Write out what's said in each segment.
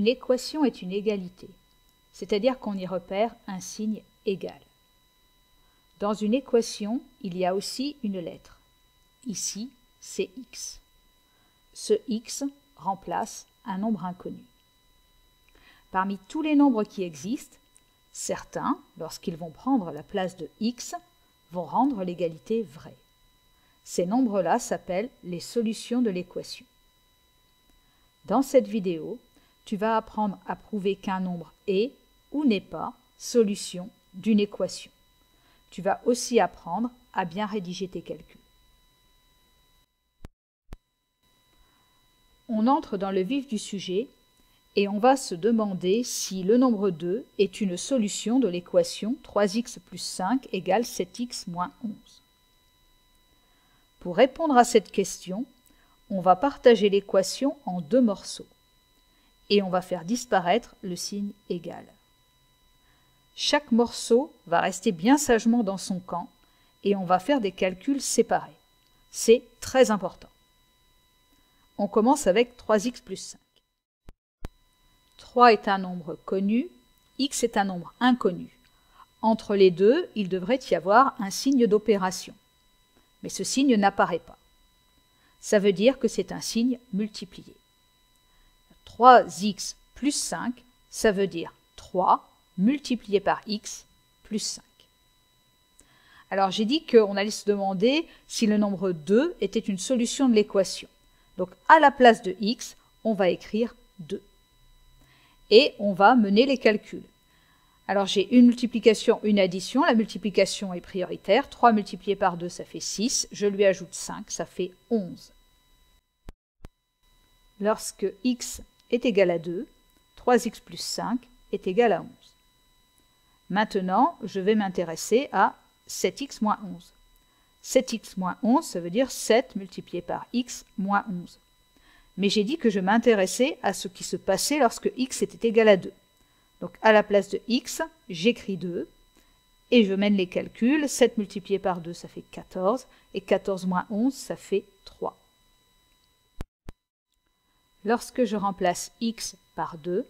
Une équation est une égalité, c'est-à-dire qu'on y repère un signe égal. Dans une équation, il y a aussi une lettre. Ici, c'est x. Ce x remplace un nombre inconnu. Parmi tous les nombres qui existent, certains, lorsqu'ils vont prendre la place de x, vont rendre l'égalité vraie. Ces nombres-là s'appellent les solutions de l'équation. Dans cette vidéo, tu vas apprendre à prouver qu'un nombre est ou n'est pas solution d'une équation. Tu vas aussi apprendre à bien rédiger tes calculs. On entre dans le vif du sujet et on va se demander si le nombre 2 est une solution de l'équation 3x plus 5 égale 7x moins 11. Pour répondre à cette question, on va partager l'équation en deux morceaux et on va faire disparaître le signe égal. Chaque morceau va rester bien sagement dans son camp et on va faire des calculs séparés. C'est très important. On commence avec 3x plus 5. 3 est un nombre connu, x est un nombre inconnu. Entre les deux, il devrait y avoir un signe d'opération. Mais ce signe n'apparaît pas. Ça veut dire que c'est un signe multiplié. 3x plus 5, ça veut dire 3 multiplié par x plus 5. Alors j'ai dit qu'on allait se demander si le nombre 2 était une solution de l'équation. Donc à la place de x, on va écrire 2. Et on va mener les calculs. Alors j'ai une multiplication, une addition. La multiplication est prioritaire. 3 multiplié par 2, ça fait 6. Je lui ajoute 5, ça fait 11. Lorsque x est égal à 2, 3x plus 5 est égal à 11. Maintenant, je vais m'intéresser à 7x moins 11. 7x moins 11, ça veut dire 7 multiplié par x moins 11. Mais j'ai dit que je m'intéressais à ce qui se passait lorsque x était égal à 2. Donc à la place de x, j'écris 2 et je mène les calculs. 7 multiplié par 2, ça fait 14 et 14 moins 11, ça fait 3. Lorsque je remplace x par 2,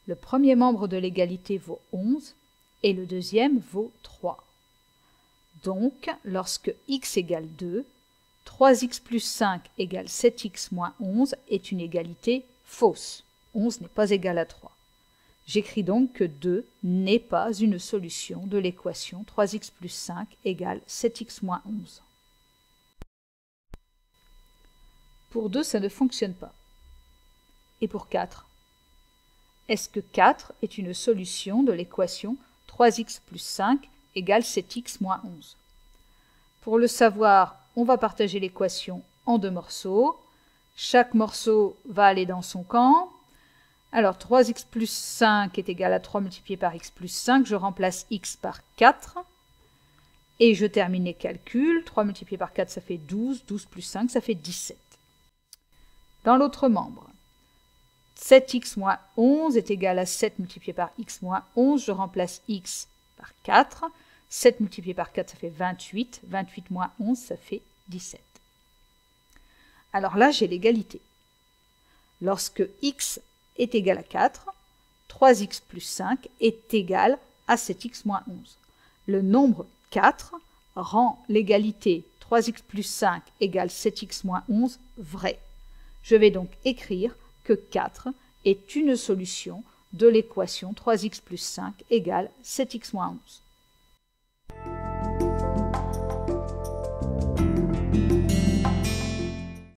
le premier membre de l'égalité vaut 11 et le deuxième vaut 3. Donc, lorsque x égale 2, 3x plus 5 égale 7x moins 11 est une égalité fausse. 11 n'est pas égal à 3. J'écris donc que 2 n'est pas une solution de l'équation 3x plus 5 égale 7x moins 11. Pour 2, ça ne fonctionne pas. Et pour 4? Est-ce que 4 est une solution de l'équation 3x plus 5 égale 7x moins 11? Pour le savoir, on va partager l'équation en deux morceaux. Chaque morceau va aller dans son camp. Alors 3x plus 5 est égal à 3 multiplié par x plus 5. Je remplace x par 4. Et je termine les calculs. 3 multiplié par 4, ça fait 12. 12 plus 5, ça fait 17. Dans l'autre membre, 7x moins 11 est égal à 7 multiplié par x moins 11. Je remplace x par 4. 7 multiplié par 4, ça fait 28. 28 moins 11, ça fait 17. Alors là, j'ai l'égalité. Lorsque x est égal à 4, 3x plus 5 est égal à 7x moins 11. Le nombre 4 rend l'égalité 3x plus 5 égale 7x moins 11 vraie. Je vais donc écrire que 4 est une solution de l'équation 3x plus 5 égale 7x moins 11.